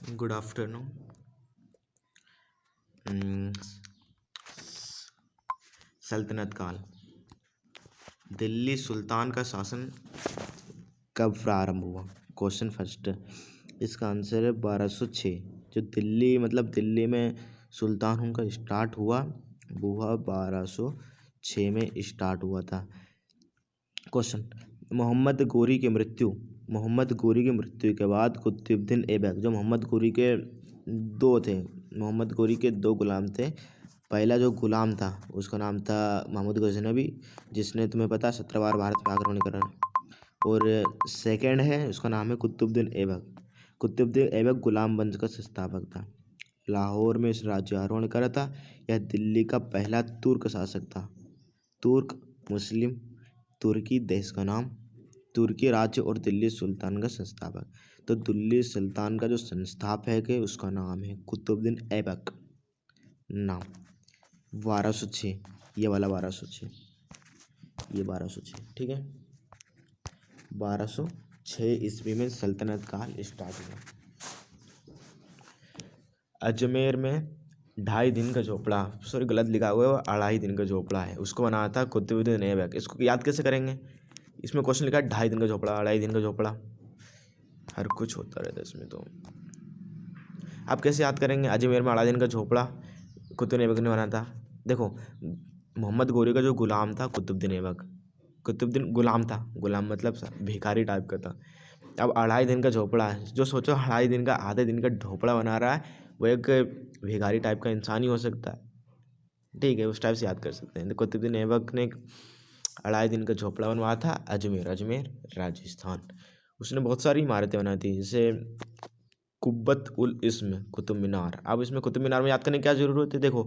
Good afternoon. सल्तनत काल। दिल्ली सुल्तान का शासन कब प्रारंभ हुआ? Question first. इसका आंसर है 1206। जो दिल्ली में सुल्तान उनका स्टार्ट हुआ वो हुआ 1206 में स्टार्ट हुआ था। क्वेश्चन। मोहम्मद गोरी की मृत्यु के बाद कुतुबुद्दीन ऐबक, जो मोहम्मद गोरी के दो थे, मोहम्मद गोरी के दो गुलाम थे। पहला जो गुलाम था उसका नाम था महमूद गजनवी, जिसने तुम्हें पता 17 बार भारत में आक्रमण करा। और सेकंड है उसका नाम है कुतुबुद्दीन ऐबक। कुतुबुद्दीन ऐबक गुलाम वंश का संस्थापक था। लाहौर में इस राज्यारोहण करा था। यह दिल्ली का पहला तुर्क शासक था। तुर्क मुस्लिम तुर्की देश का नाम, तुर्की राज्य और दिल्ली सुल्तान का संस्थापक। तो दिल्ली सुल्तान का जो संस्थापक है उसका नाम है कुतुबुद्दीन ऐबक। नाम 1206, ये वाला 1206, ये 1206, ठीक है। 1206 ईस्वी में सल्तनत काल स्टार्ट हुआ। अजमेर में 2.5 दिन का झोपड़ा, सॉरी गलत लिखा हुआ है, वो 2.5 दिन का झोपड़ा है, उसको बनाया था कुतुबुद्दीन ऐबक। इसको याद कैसे करेंगे? इसमें क्वेश्चन लिखा है 2.5 दिन का झोपड़ा, 2.5 दिन का झोपड़ा, हर कुछ होता रहता है इसमें। तो आप कैसे याद करेंगे? अजमेर में 2.5 दिन का झोपड़ा कुतुबुद्दीन ऐबक ने बनाया था। देखो, मोहम्मद गोरी का जो गुलाम था कुतुबुद्दीन ऐबक, कुतुबुद्दीन गुलाम था, गुलाम मतलब भिखारी टाइप का था। अब 2.5 दिन का झोपड़ा है, जो सोचो 2.5 दिन का, आधे दिन का झोपड़ा बना रहा है, वो एक भिखारी टाइप का इंसान ही हो सकता है। ठीक है, उस टाइप से याद कर सकते हैं। तो कुतुबुद्दीन ऐबक ने 2.5 दिन का झोपड़ा बनवाया था अजमेर राजस्थान। उसने बहुत सारी इमारतें बनाई थी, जैसे कुब्बत उल इस्म, कुतुब मीनार। अब इसमें कुतुब मीनार में याद करने की क्या जरूरत है? देखो,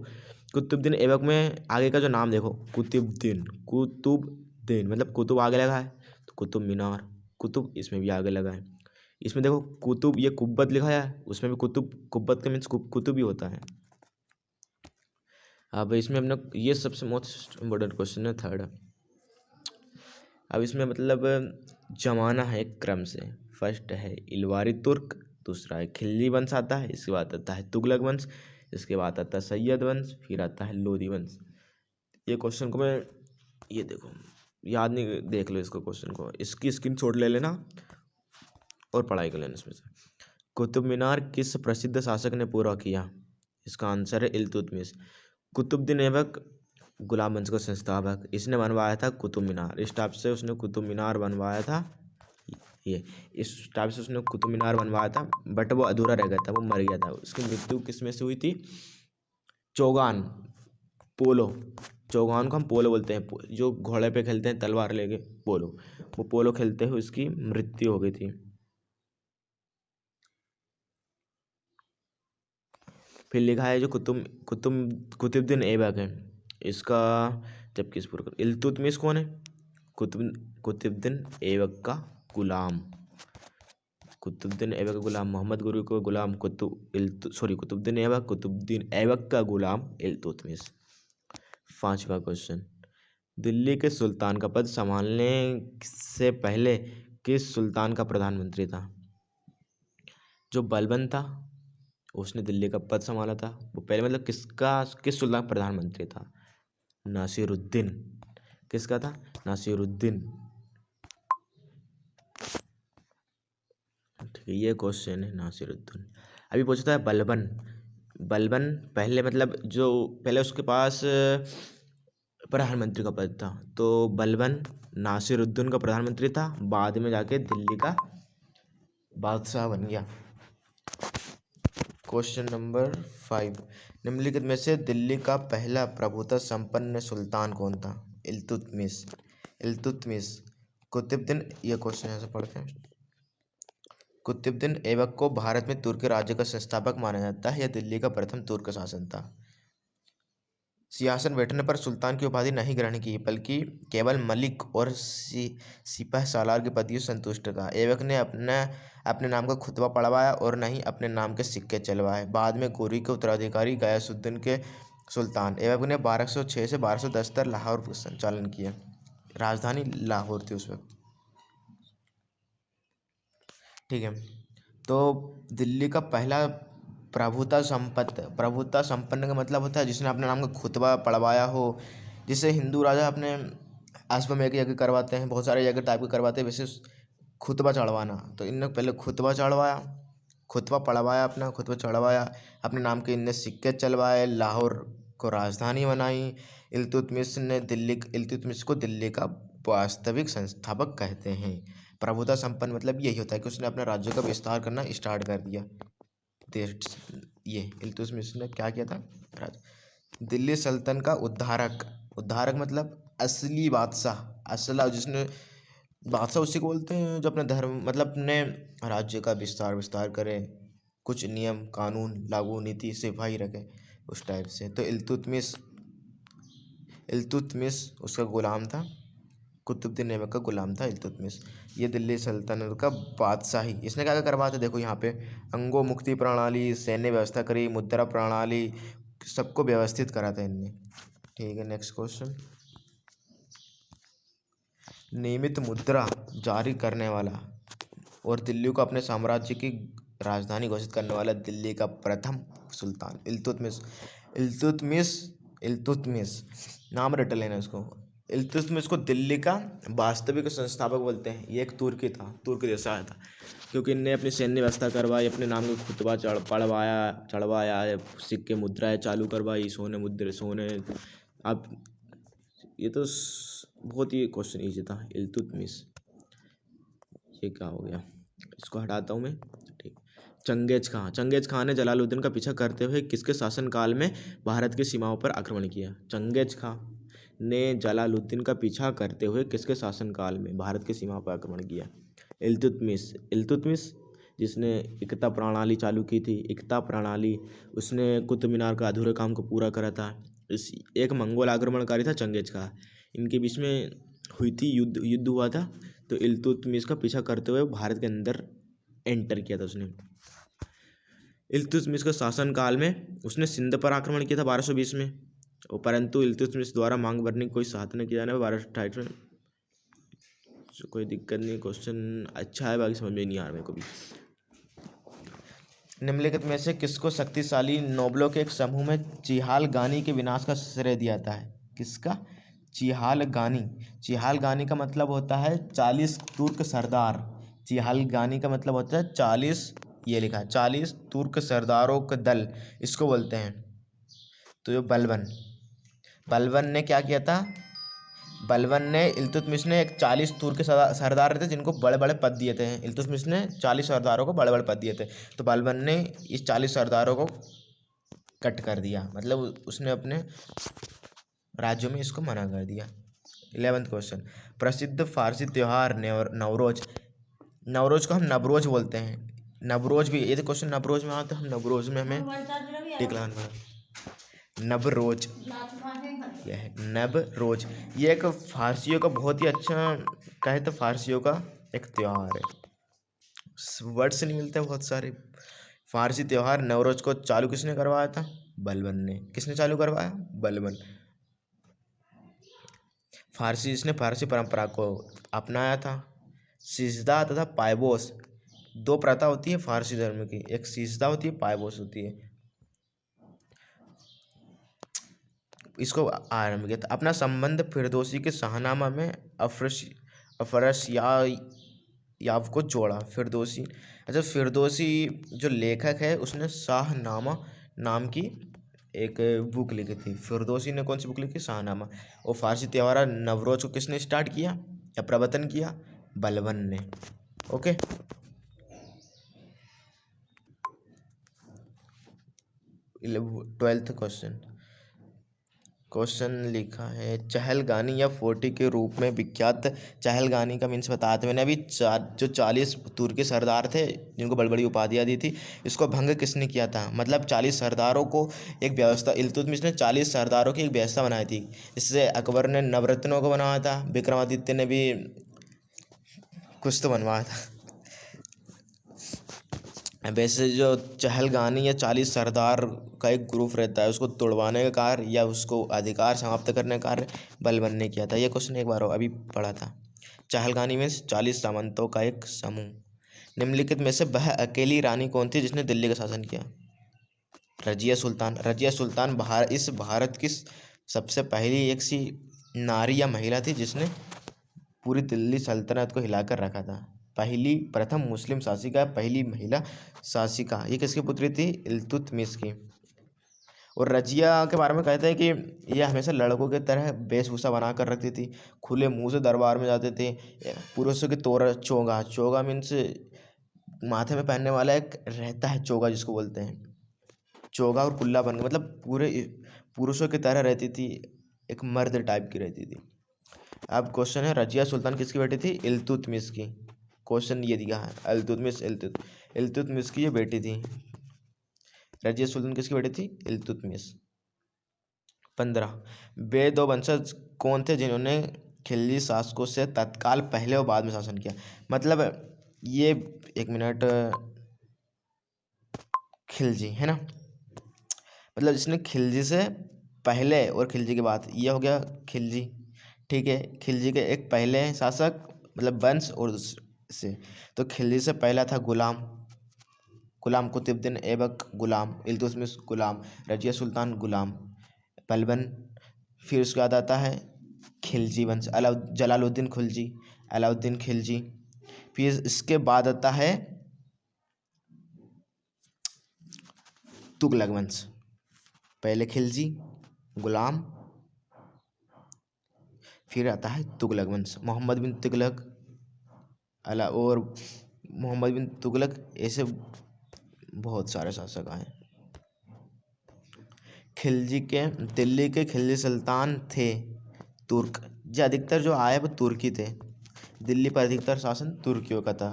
कुतुबुद्दीन ऐबक में आगे का जो नाम देखो, कुतुबुद्दीन मतलब कुतुब आगे लगा है, तो कुतुब मीनार, कुतुब इसमें भी आगे लगा है। इसमें देखो कुतुब, ये कुब्बत लिखा है, उसमें भी कुतुब, कुब्बत का मीन्स कुतुब ही होता है। अब इसमें हमने ये सबसे मोस्ट इम्पोर्टेंट क्वेश्चन है, थर्ड। अब इसमें मतलब जमाना है क्रम से। फर्स्ट है इलवारी तुर्क, दूसरा है खिलजी वंश आता है, इसके बाद आता है तुगलक वंश, इसके बाद आता है सैयद वंश, फिर आता है लोधी वंश। ये क्वेश्चन को मैं, ये देखो याद नहीं, देख लो इसको, क्वेश्चन को, इसकी स्क्रीनशॉट ले लेना और पढ़ाई कर लेना इसमें से। कुतुब मीनार किस प्रसिद्ध शासक ने पूरा किया? इसका आंसर है इल्तुतमिश। कुतुबुद्दीन ऐबक गुलाम वंश का संस्थापक, इसने बनवाया था कुतुब मीनार। इस टाइप से उसने कुतुब मीनार बनवाया था, ये इस टाइप से उसने कुतुब मीनार बनवाया था, बट वो अधूरा रह गया था, वो मर गया था। उसकी मृत्यु किस में से हुई थी? चौगान, पोलो, चौगान को हम पोलो बोलते हैं, जो घोड़े पे खेलते हैं तलवार लेके, पोलो, वो पोलो खेलते हुए उसकी मृत्यु हो गई थी। फिर लिखा है जो कुतुबुद्दीन ऐबक है, इसका जब किस पूरा इल्तुतमिश कौन है? कुतुबुद्दीन ऐबक का गुलाम, कुतुबुद्दीन ऐबक का गुलाम, मोहम्मद गोरी का गुलाम कुतुबुद्दीन ऐबक का गुलाम इल्तुतमिश। 5वां क्वेश्चन। दिल्ली के सुल्तान का पद संभालने से पहले किस सुल्तान का प्रधानमंत्री था? जो बलबन था उसने दिल्ली का पद संभाला था, वो पहले मतलब किस सुल्तान का प्रधानमंत्री था? नासिरुद्दीन। किसका था? नासिरुद्दीन। ठीक है, ये क्वेश्चन है नासिरुद्दीन। अभी पूछता है बलबन। बलबन पहले मतलब जो पहले उसके पास प्रधानमंत्री का पद था, तो बलबन नासिरुद्दीन का प्रधानमंत्री था, बाद में जाके दिल्ली का बादशाह बन गया। Question number 5। निम्नलिखित में से दिल्ली का पहला प्रभुत्व संपन्न सुल्तान कौन था? इल्तुतमिश। कुतुबुद्दीन, ये क्वेश्चन ऐसे पढ़ते हैं। कुतुबुद्दीन ऐबक को भारत में तुर्की राज्य का संस्थापक माना जाता है। यह दिल्ली का प्रथम तुर्क शासन था। सिंहासन बैठने पर सुल्तान की उपाधि नहीं ग्रहण की, बल्कि केवल मलिक और सिपह सालार की पदवी से संतुष्ट था। ऐबक ने अपने नाम का खुतबा पढ़वाया और नहीं अपने नाम के सिक्के चलवाए। बाद में गोरी के उत्तराधिकारी गयासुद्दीन के सुल्तान ऐबक ने 1206 से 1210 तक लाहौर का संचालन किया। राजधानी लाहौर थी उस वक्त। ठीक है, तो दिल्ली का पहला प्रभुता संपन्न का मतलब होता है जिसने अपने नाम का खुतबा पढ़वाया हो। जिसे हिंदू राजा अपने अश्वमेध यज्ञ करवाते हैं, बहुत सारे यज्ञ टाइप के करवाते हैं, वैसे खुतबा चढ़वाना। तो इनने पहले खुतबा चढ़वाया, खुतबा पढ़वाया, अपना खुतबा चढ़वाया, अपने नाम के इनने सिक्के चलवाए, लाहौर को राजधानी बनाई। इल्तुतमिश को दिल्ली का वास्तविक संस्थापक कहते हैं। प्रभुता संपन्न मतलब यही होता है कि उसने अपने राज्य का विस्तार करना स्टार्ट कर दिया। ये इल्तुतमिश ने क्या किया था? दिल्ली सल्तनत का उद्धारक मतलब असली बादशाह, असला जिसने बादशाह उसी को बोलते हैं जो अपने धर्म मतलब अपने राज्य का विस्तार करे, कुछ नियम कानून लागू नीति सिपाही रखे, उस टाइप से। तो इल्तुतमिश उसका गुलाम था, कुतुबुद्दीन ऐबक का गुलाम था इल्तुतमिश। ये दिल्ली सल्तनत का बादशाही। इसने क्या क्या करवाया था देखो यहाँ पे, अंगों मुक्ति प्रणाली, सैन्य व्यवस्था करी, मुद्रा प्रणाली, सबको व्यवस्थित करा था इनने। ठीक है, नेक्स्ट क्वेश्चन। नियमित मुद्रा जारी करने वाला और दिल्ली को अपने साम्राज्य की राजधानी घोषित करने वाला दिल्ली का प्रथम सुल्तान इल्तुतमिश नाम रट लेना इसको। इल्तुतमिश को दिल्ली का वास्तविक संस्थापक बोलते हैं। ये एक तुर्की था, तुर्क देश आया था, क्योंकि इनने अपनी सैन्य व्यवस्था करवाई, अपने नाम का खुतबा चढ़वाया, सिक्के मुद्राएं चालू करवाई, सोने। अब ये तो बहुत ही क्वेश्चन ईजी था। इल्तुतमिश, ये क्या हो गया, इसको हटाता हूँ मैं। ठीक। चंगेज खान ने जलालुद्दीन का पीछा करते हुए किसके शासनकाल में भारत की सीमाओं पर आक्रमण किया? चंगेज खान ने जलालुद्दीन का पीछा करते हुए किसके शासनकाल में भारत की सीमाओं पर आक्रमण किया? इल्तुतमिश जिसने एकता प्रणाली चालू की थी, एकता प्रणाली, उसने कुतुब मीनार का अधूरे काम को पूरा करा था। एक मंगोल आक्रमणकारी था चंगेज खान, इनके बीच में हुई थी, युद्ध हुआ था। तो इल्तुतमिश का पीछा करते हुए भारत के अंदर एंटर किया था उसने। इल्तुतमिश के शासनकाल में उसने सिंध पर आक्रमण किया था 1220 में, और परंतु इल्तुतमिश द्वारा मांग भरने की कोई सहायता नहीं किया जाने 1228 में। कोई दिक्कत नहीं, क्वेश्चन अच्छा है, बाकी समझ में नहीं आ रहा मेरे को भी। निम्नलिखित में से किसको शक्तिशाली नोबलों के एक समूह में चिहालगानी के विनाश का श्रेय दिया जाता है? किसका? चिहालगानी का मतलब होता है 40 तुर्क सरदार। चिहालगानी का मतलब होता है 40, ये लिखा है 40 तुर्क सरदारों का दल, इसको बोलते हैं। तो जो बलबन ने क्या किया था? बलबन ने इल्तुतमिश ने एक 40 तुर्क सरदार थे जिनको बड़े बड़े पद दिए थे। इल्तुतमिश ने 40 सरदारों को बड़े बड़े पद दिए थे, तो बलबन ने इस 40 सरदारों को कट कर दिया, मतलब उसने अपने राज्यों में इसको मना कर दिया। 11th question. प्रसिद्ध फारसी त्योहार नवरोज को हम नवरोज बोलते हैं। नवरोज भी, ये तो क्वेश्चन नवरोज में आता है, हम नवरोज में हमें टिक लगाना पड़ा। नवरोज, यह है नवरोज, ये एक फारसियों का बहुत ही अच्छा, कहे तो फारसियों का एक त्योहार है। वर्ड्स नहीं मिलते बहुत सारे। फारसी त्योहार नवरोज को चालू किसने करवाया था? बलबन ने। किसने चालू करवाया? बलबन। इसने फारसी परंपरा को अपनाया था। सिजदा तथा पायबोस, दो प्रथा होती है फारसी धर्म की, एक सिजदा होती है, पायबोस होती है। इसको आरंभ किया था। अपना संबंध फिरदौसी के शाहनामा में अफरसयाब को जोड़ा। फिरदौसी, अच्छा, फिरदौसी जो लेखक है उसने शाहनामा नाम की एक बुक लिखी थी। फिरदौसी ने कौन सी बुक लिखी? शाहनामा। और फारसी त्योहार नवरोज को किसने स्टार्ट किया या प्रवर्तन किया? बलबन ने। ओके। ट्वेल्थ क्वेश्चन लिखा है, चहलगानी या फोर्टी के रूप में विख्यात। चहलगानी का मीन्स बताते मैंने अभी, जो 40 तुर्की सरदार थे जिनको बड़ी बड़ी उपाधियाँ दी थी, इसको भंग किसने किया था? मतलब 40 सरदारों को एक व्यवस्था, इल्तुतमिश ने 40 सरदारों की एक व्यवस्था बनाई थी। इससे अकबर ने नवरत्नों को बनवाया था, विक्रमादित्य ने भी कुछ तो बनवाया था। वैसे जो चहलगानी या 40 सरदार का एक ग्रुप रहता है, उसको तोड़वाने का कार्य या उसको अधिकार समाप्त करने का कार्य बलबन ने किया था। ये क्वेश्चन एक बार अभी पढ़ा था। चहलगानी में 40 सामंतों का एक समूह। निम्नलिखित में से वह अकेली रानी कौन थी जिसने दिल्ली का शासन किया? रजिया सुल्तान। रजिया सुल्तान भारत की सबसे पहली एक सी नारी या महिला थी जिसने पूरी दिल्ली सल्तनत को हिलाकर रखा था। प्रथम मुस्लिम शासिका, पहली महिला शासिका। ये किसकी पुत्री थी? इल्तुतमिश की। और रजिया के बारे में कहते हैं कि यह हमेशा लड़कों की तरह वेशभूषा बना कर रखती थी, खुले मुंह से दरबार में जाते थे। पुरुषों की तोरा चोगा, चोगा मीन्स माथे में पहनने वाला एक रहता है चोगा जिसको बोलते हैं, चोगा और कुल्ला बन मतलब पूरे पुरुषों की तरह रहती थी, एक मर्द टाइप की रहती थी। अब क्वेश्चन है, रजिया सुल्तान किसकी बेटी थी? इल्तुतमिश की। क्वेश्चन ये दिया है, इल्तुतमिश की ये बेटी थी। रजिया सुल्तान किसकी बेटी थी? इल्तुतमिश। 15, वे दो वंशज कौन थे जिन्होंने खिलजी शासकों से तत्काल पहले और बाद में शासन किया? मतलब ये, एक मिनट, खिलजी है ना, मतलब जिसने खिलजी से पहले और खिलजी के बाद, ये हो गया खिलजी। ठीक है, खिलजी के एक पहले शासक मतलब वंश और दूसरे से, तो खिलजी से पहला था गुलाम, गुलाम कुतुबुद्दीन ऐबक गुलाम, इल्तुतमिश गुलाम, रजिया सुल्तान गुलाम, बलबन। फिर उसके बाद आता है खिलजी वंश, जलालुद्दीन खिलजी, अलाउद्दीन खिलजी। फिर इसके बाद आता है तुगलक वंश। पहले खिलजी, गुलाम, फिर आता है तुगलक वंश, मोहम्मद बिन तुगलक और मोहम्मद बिन तुगलक, ऐसे बहुत सारे शासक आए। खिलजी के, दिल्ली के खिलजी सुल्तान थे तुर्क, जो अधिकतर जो आए वो तुर्की थे। दिल्ली पर अधिकतर शासन तुर्कियों का था।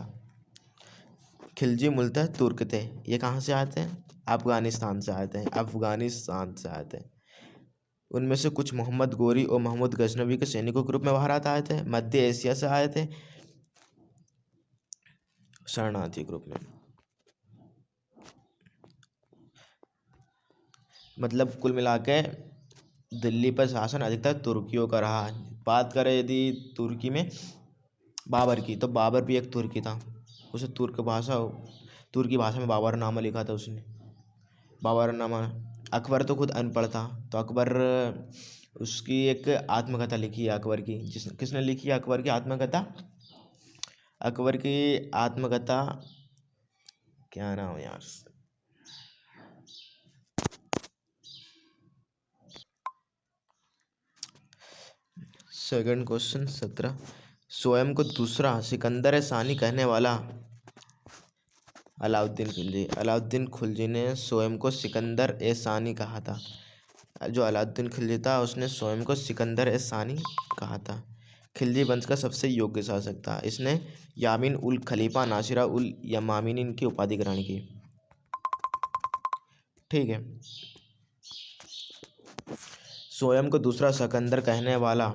खिलजी मूलतः तुर्क थे। ये कहाँ से आए थे? अफगानिस्तान से आए थे, अफगानिस्तान से आए थे। उनमें से कुछ मोहम्मद गोरी और मोहम्मद गजनवी के सैनिकों के रूप में भारत आए थे। मध्य एशिया से आए थे शरणार्थी ग्रुप में। मतलब कुल मिला के दिल्ली पर शासन अधिकतर तुर्कियों का रहा। बात करें यदि तुर्की में बाबर की, तो बाबर भी एक तुर्की था। उसे तुर्की भाषा में बाबरनामा लिखा था उसने, बाबरनामा। अकबर तो खुद अनपढ़ था, तो अकबर, उसकी एक आत्मकथा लिखी है अकबर की। किसने लिखी है अकबर की आत्मकथा? अकबर की आत्मकथा, क्या नाम है यार? सेकंड क्वेश्चन 17, स्वयं को दूसरा सिकंदर सानी कहने वाला अलाउद्दीन खिलजी। अलाउद्दीन खिलजी ने स्वयं को सिकंदर ए सानी कहा था। जो अलाउद्दीन खिलजी था उसने स्वयं को सिकंदर ए सानी कहा था। खिलजी वंश का सबसे योग्य शासक था। इसने यामीन उल खलीफा नासिरा उल यमामीन की उपाधि ग्रहण की। ठीक है, स्वयं को दूसरा सिकंदर कहने वाला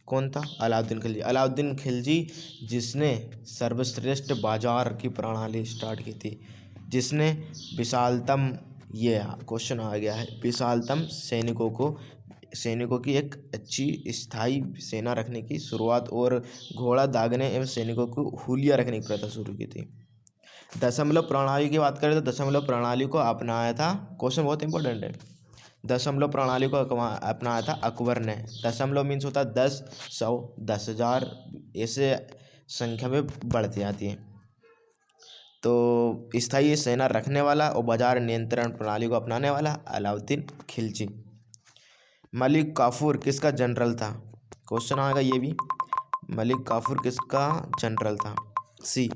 कौन था? अलाउद्दीन खिलजी। अलाउद्दीन खिलजी जिसने सर्वश्रेष्ठ बाजार की प्रणाली स्टार्ट की थी, जिसने विशालतम, ये क्वेश्चन आ गया है, विशालतम सैनिकों की एक अच्छी स्थायी सेना रखने की शुरुआत और घोड़ा दागने एवं सैनिकों को हुलिया रखने की प्रथा शुरू की थी। दशमलव प्रणाली की बात करें तो दशमलव प्रणाली को अपनाया था, क्वेश्चन बहुत इंपॉर्टेंट है, दशमलव प्रणाली को अपनाया था अकबर ने। दशमलव मीन्स होता है 10, 100, 10,000, ऐसे संख्या में बढ़ती जाती है। तो स्थायी सेना रखने वाला और बाजार नियंत्रण प्रणाली को अपनाने वाला अलाउद्दीन खिलजी। मलिक काफूर किसका जनरल था? क्वेश्चन आएगा ये भी, मलिक काफूर किसका जनरल था? सी,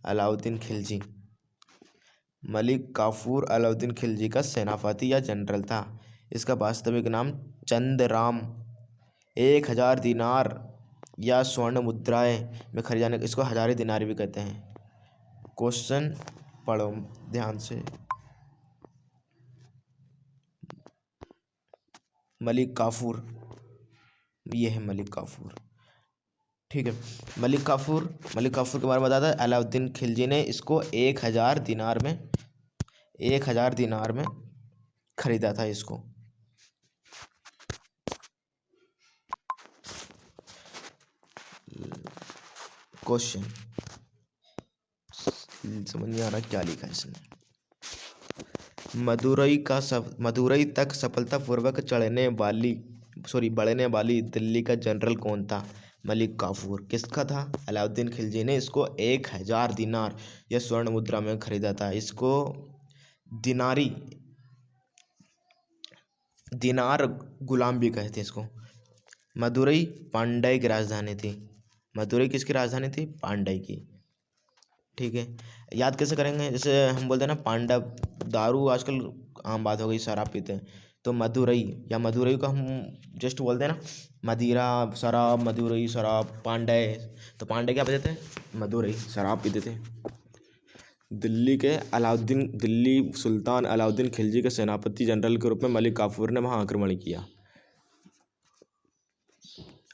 अलाउद्दीन खिलजी। मलिक काफूर अलाउद्दीन खिलजी का सेनापति या जनरल था। इसका वास्तविक नाम चंदराम। 1,000 दिनार या स्वर्ण मुद्राएं में खरीदाने, इसको हजारी दिनार भी कहते हैं। क्वेश्चन पढ़ो ध्यान से। मलिक काफूर, ये है मलिक काफूर। ठीक है, मलिक काफूर के बारे में बताता है, अलाउद्दीन खिलजी ने इसको 1,000 दिनार में खरीदा था इसको। क्वेश्चन समझ नहीं आ रहा क्या लिखा है इसने। मदुरई तक सफलतापूर्वक बढ़ने वाली दिल्ली का जनरल कौन था? मलिक काफूर। किसका था? अलाउद्दीन खिलजी ने इसको 1000 दिनार या स्वर्ण मुद्रा में खरीदा था। इसको दिनार गुलाम भी कहते हैं इसको। मदुरई पांड्य की राजधानी थी। मदुरई किसकी राजधानी थी? पांड्य की। ठीक है, याद कैसे करेंगे? जैसे हम बोलते हैं ना पांडव, दारू आजकल आम बात हो गई, शराब पीते हैं, तो मदुरई या मदुरई को हम जस्ट बोलते हैं ना, मदिरा शराब, मदुरई शराब, पांड्य, तो पांड्य क्या पीते थे? मदुरई शराब पीते थे। दिल्ली सुल्तान अलाउद्दीन खिलजी के सेनापति जनरल के रूप में मलिक काफूर ने वहाँ आक्रमण किया।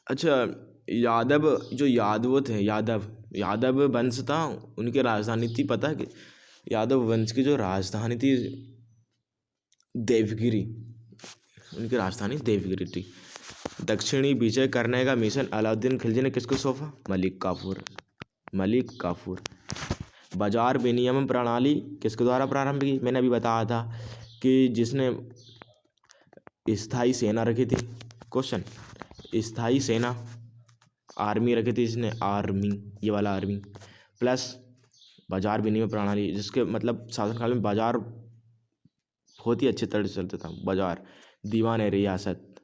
अच्छा, यादव वंश था, उनकी राजधानी थी, पता है कि यादव वंश की जो राजधानी थी देवगिरी, उनकी राजधानी देवगिरी थी। दक्षिणी विजय करने का मिशन अलाउद्दीन खिलजी ने किसको सौंपा? मलिक काफूर। बाजार विनियमन प्रणाली किसके द्वारा प्रारंभ की? मैंने अभी बताया था कि जिसने स्थायी सेना रखी थी। क्वेश्चन, स्थायी सेना आर्मी रखी थी जिसने, आर्मी, ये वाला आर्मी, प्लस बाजार विनिमय प्रणाली, जिसके मतलब शासनकाल में बाजार बहुत ही अच्छे तरह से चलता था। बाजार, दीवान ए रियासत,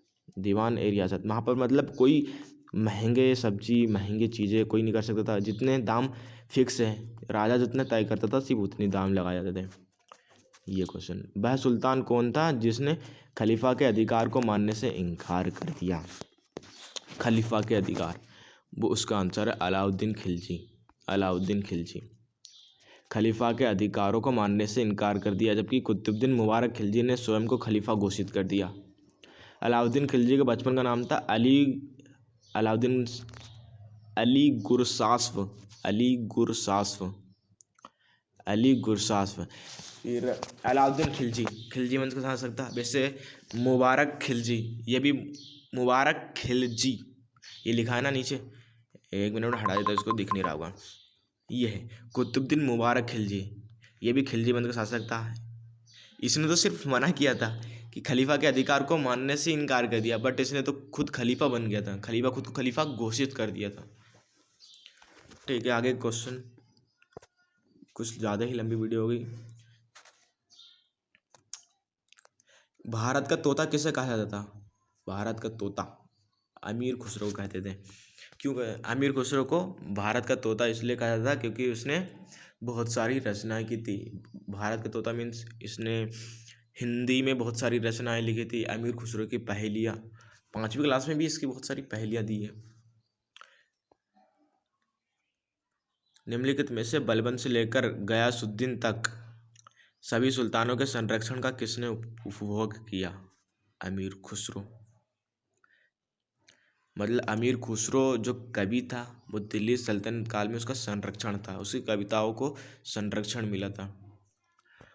वहाँ पर मतलब कोई महंगे सब्जी, महंगे चीज़ें कोई नहीं कर सकता था। जितने दाम फिक्स है, राजा जितने तय करता था सिर्फ उतने दाम लगाए जाते थे। ये क्वेश्चन, वह सुल्तान कौन था जिसने खलीफा के अधिकार को मानने से इनकार कर दिया? खलीफा के अधिकार, वो उसका आंसर है अलाउद्दीन खिलजी। खलीफा के अधिकारों को मानने से इनकार कर दिया, जबकि कुतुबुद्दीन मुबारक खिलजी ने स्वयं को खलीफा घोषित कर दिया। अलाउद्दीन खिलजी के बचपन का नाम था अली गुरसास्फ। फिर अलाउद्दीन खिलजी वंश का सकता है वैसे। मुबारक खिलजी, ये भी मुबारक खिलजी, ये लिखा है ना नीचे, एक मिनट हटा देता, इसको दिख नहीं रहा होगा। ये है कुतुबुद्दीन मुबारक खिलजी, ये भी खिलजी वंश का शासक था। इसने तो सिर्फ मना किया था कि खलीफा के अधिकार को मानने से इनकार कर दिया, बट इसने तो खुद खलीफा बन गया था, खुद को खलीफा घोषित कर दिया था। ठीक है, आगे क्वेश्चन, कुछ ज़्यादा ही लंबी वीडियो हो गई। भारत का तोता किसे कहा जाता था? भारत का तोता अमीर खुसरो कहते थे। क्यों अमीर खुसरो को भारत का तोता इसलिए कहा जाता था क्योंकि उसने बहुत सारी रचनाएं की थी। भारत का तोता मीन्स इसने हिंदी में बहुत सारी रचनाएं लिखी थी। अमीर खुसरो की पहेलियाँ, 5वीं क्लास में भी इसकी बहुत सारी पहेलियाँ दी है। निम्नलिखित में से बलबन से लेकर गयासुद्दीन तक सभी सुल्तानों के संरक्षण का किसने उपभोग किया? अमीर खुसरो। मतलब अमीर खुसरो जो कवि था, वो दिल्ली सल्तनत काल में उसका संरक्षण था, उसकी कविताओं को संरक्षण मिला था।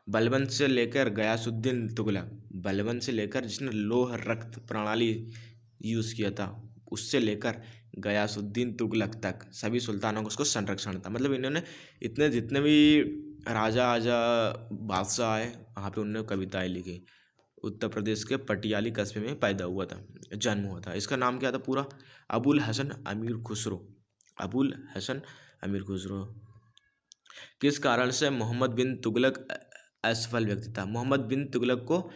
बलबन से लेकर गयासुद्दीन तुगलक, बलबन से लेकर जिसने लोह रक्त प्रणाली यूज़ किया था, उससे लेकर गयासुद्दीन तुगलक तक सभी सुल्तानों को उसको संरक्षण था। मतलब इन्होंने इतने जितने भी राजा आजा बादशाह आए, वहाँ पे उन्होंने कविताएं लिखी। उत्तर प्रदेश के पटियाली कस्बे में पैदा हुआ था, जन्म हुआ था। इसका नाम क्या था पूरा? अबुल हसन अमीर खुसरो। किस कारण से मोहम्मद बिन तुगलक असफल व्यक्ति था? मोहम्मद बिन तुगलक को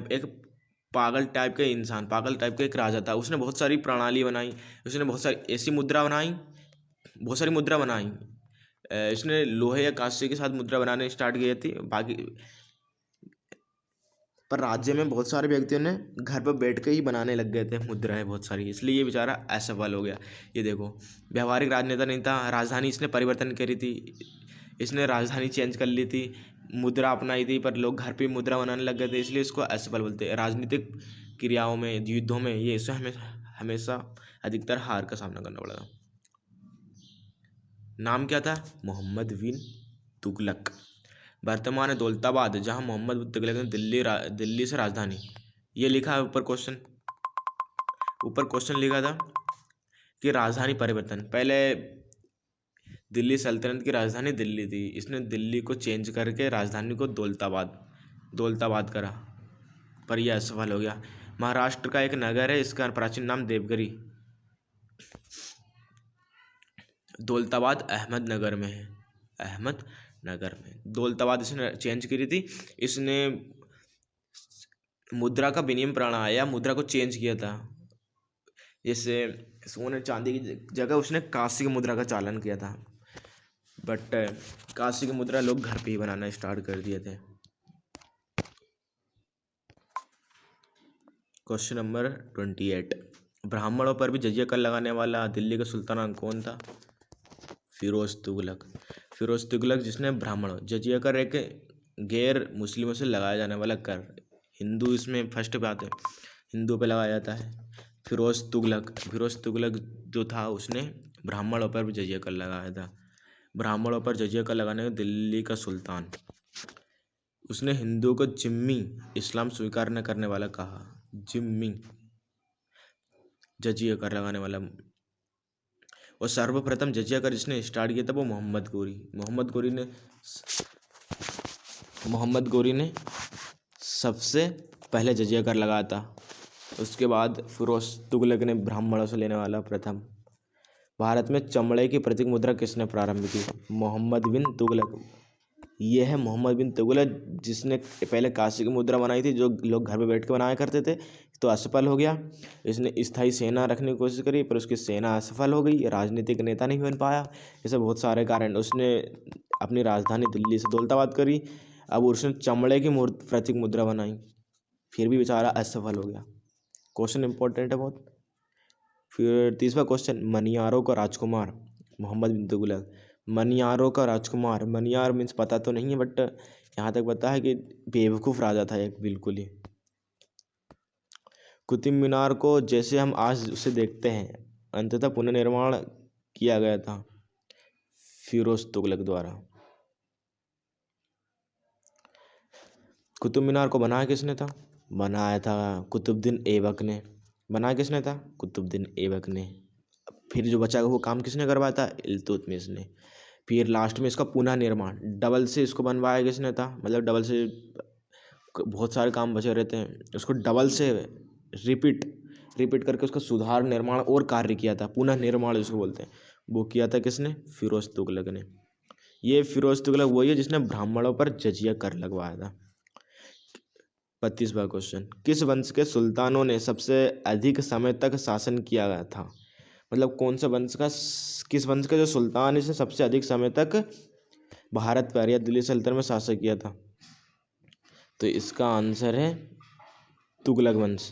एक पागल टाइप का एक राजा था। उसने बहुत सारी प्रणाली बनाई, उसने बहुत सारी ऐसी मुद्रा बनाई, बहुत सारी मुद्रा बनाई। इसने लोहे या कांसे के साथ मुद्रा बनाने स्टार्ट की थी। बाकी पर राज्य में बहुत सारे व्यक्तियों ने घर पर बैठ के ही बनाने लग गए थे मुद्राएं बहुत सारी, इसलिए ये बेचारा असफल हो गया। ये देखो, व्यवहारिक राजनेता नहीं था, राजधानी इसने परिवर्तन करी थी, इसने राजधानी चेंज कर ली थी, मुद्रा अपनाई थी, पर लोग घर पे मुद्रा बनाने लग गए थे, इसलिए इसको असफल बोलते हैं। राजनीतिक क्रियाओं में, युद्धों में ये इसे हमेशा अधिकतर हार का सामना करना पड़ा था। नाम क्या था? मोहम्मद बिन तुगलक। वर्तमान दौलताबाद, जहां मोहम्मद बिन तुगलक ने दिल्ली से राजधानी, ये लिखा है ऊपर क्वेश्चन लिखा था कि राजधानी परिवर्तन, पहले दिल्ली सल्तनत की राजधानी दिल्ली थी, इसने दिल्ली को चेंज करके राजधानी को दौलताबाद करा, पर यह असफल हो गया। महाराष्ट्र का एक नगर है, इसका प्राचीन नाम देवगिरी, दौलताबाद अहमदनगर में है, अहमदनगर में। दौलताबाद इसने चेंज करी थी। इसने मुद्रा का विनिमय प्रणाली, मुद्रा को चेंज किया था। जैसे सोने चांदी की जगह उसने कांस्य की मुद्रा का चालन किया था, बट कांस्य की मुद्रा लोग घर पे ही बनाना स्टार्ट कर दिए थे। क्वेश्चन नंबर 28, ब्राह्मणों पर भी जजिया कर लगाने वाला दिल्ली का सुल्तान कौन था? फिरोज तुगलक, जिसने ब्राह्मणों, जजिया कर एक गैर मुस्लिमों से लगाया जाने वाला कर, हिंदू इसमें फर्स्ट पे आते हैं, हिंदू पे लगाया जाता है। फिरोज तुगलक जो था उसने ब्राह्मणों पर भी जजिया कर लगाया था। ब्राह्मणों पर जजिया कर लगाने का दिल्ली का सुल्तान, उसने हिंदुओं को जिम्मी, इस्लाम स्वीकार न करने वाला कहा, जिम्मी, जजिया कर लगाने वाला। और सर्वप्रथम जजिया कर जिसने स्टार्ट किया था वो मोहम्मद गोरी ने सबसे पहले जजिया कर लगाया था। उसके बाद फिरोज तुगलक ने ब्राह्मणों से लेने वाला प्रथम। भारत में चमड़े की प्रतीक मुद्रा किसने प्रारंभ की? मोहम्मद बिन तुगलक। ये है मोहम्मद बिन तुगलक, जिसने पहले कांस्य की मुद्रा बनाई थी, जो लोग घर में बैठ के बनाया करते थे, तो असफल हो गया। इसने स्थायी सेना रखने की कोशिश करी, पर उसकी सेना असफल हो गई, राजनीतिक नेता नहीं बन पाया, ऐसे बहुत सारे कारण। उसने अपनी राजधानी दिल्ली से दौलताबाद करी। अब उसने चमड़े की प्रतीक मुद्रा बनाई, फिर भी बेचारा असफल हो गया। क्वेश्चन इंपॉर्टेंट है बहुत। फिर तीसरा क्वेश्चन, मनियारों का राजकुमार, मोहम्मद बिन तुगलक। मनियारों का राजकुमार, मनियार मीन्स पता तो नहीं है, बट यहाँ तक पता है कि बेवकूफ़ राजा था एक, बिल्कुल ही। कुतुब मीनार को जैसे हम आज उसे देखते हैं, अंततः पुनर्निर्माण किया गया था फिरोज तुगलक द्वारा। कुतुब मीनार को बनाया किसने था? बनाया था कुतुबुद्दीन ऐबक ने। बनाया किसने था? कुतुबुद्दीन ऐबक ने। फिर जो बचा वो काम किसने करवाया था? इल्तुतमिश ने। फिर लास्ट में इसका पुनः निर्माण डबल से इसको बनवाया किसने था? मतलब डबल से बहुत सारे काम बचे रहते हैं, उसको डबल से रिपीट करके उसका सुधार, निर्माण और कार्य किया था, पुनः निर्माण जिसको बोलते हैं, वो किया था किसने? फिरोज तुगलक ने। ये फिरोज तुगलक वही है जिसने ब्राह्मणों पर जजिया कर लगवाया था। 25वां क्वेश्चन, किस वंश के सुल्तानों ने सबसे अधिक समय तक शासन किया गया था? मतलब कौन सा वंश का, किस वंश का जो सुल्तान है जिसने सबसे अधिक समय तक भारत पर या दिल्ली सल्तनत में शासन किया था? तो इसका आंसर है तुगलक वंश।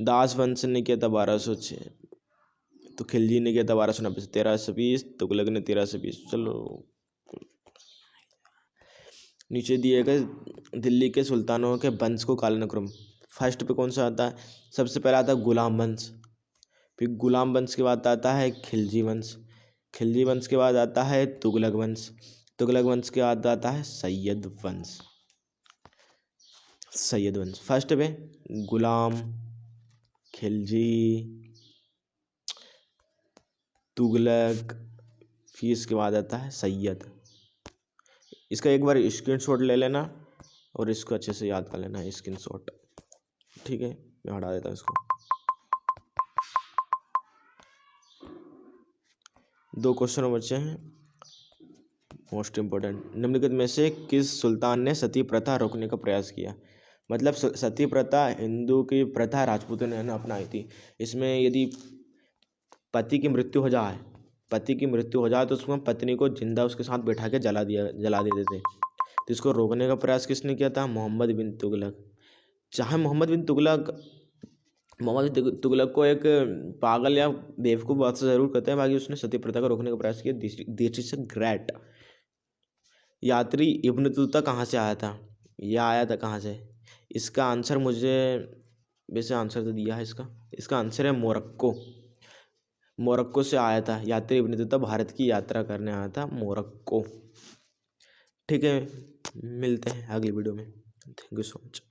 दास वंश ने किया था 1206, तो खिलजी ने किया था 1290 से 1320, तुगलक ने 1320। चलो नीचे दिए गए दिल्ली के सुल्तानों के वंश को कालानुक्रम, फर्स्ट पे कौन सा आता है? सबसे पहला आता है गुलाम वंश, फिर गुलाम वंश के बाद आता है खिलजी वंश, खिलजी वंश के बाद आता है तुगलक वंश, तुगलक वंश के बाद आता है सैयद वंश। फर्स्ट पे गुलाम, खिलजी, तुगलक, फिर इसके बाद आता है सैयद। इसका एक बार स्क्रीनशॉट ले लेना और इसको अच्छे से याद कर लेना, स्क्रीनशॉट। ठीक है, मैं हटा देता हूँ इसको। 2 क्वेश्चन बचे हैं मोस्ट इम्पोर्टेंट। निम्नलिखित में से किस सुल्तान ने सती प्रथा रोकने का प्रयास किया? मतलब सती प्रथा हिंदू की प्रथा राजपूतों ने अपनाई थी। इसमें यदि पति की मृत्यु हो जाए तो उसमें पत्नी को जिंदा उसके साथ बैठा के जला देते थे। तो इसको रोकने का प्रयास किसने किया था? मोहम्मद बिन तुगलक। चाहे मोहम्मद बिन तुगलक को एक पागल या बेवकूफ़ बात से ज़रूर कहते हैं, बाकी उसने सती प्रथा को रोकने का प्रयास किया। This is great. यात्री इब्न बतूता कहाँ से आया था? यह आया था कहाँ से? इसका आंसर मुझे, वैसे आंसर तो दिया है इसका आंसर है मोरक्को से आया था। यात्री इब्न बतूता भारत की यात्रा करने आया था मोरक्को। ठीक है, मिलते हैं अगली वीडियो में। Thank you so much.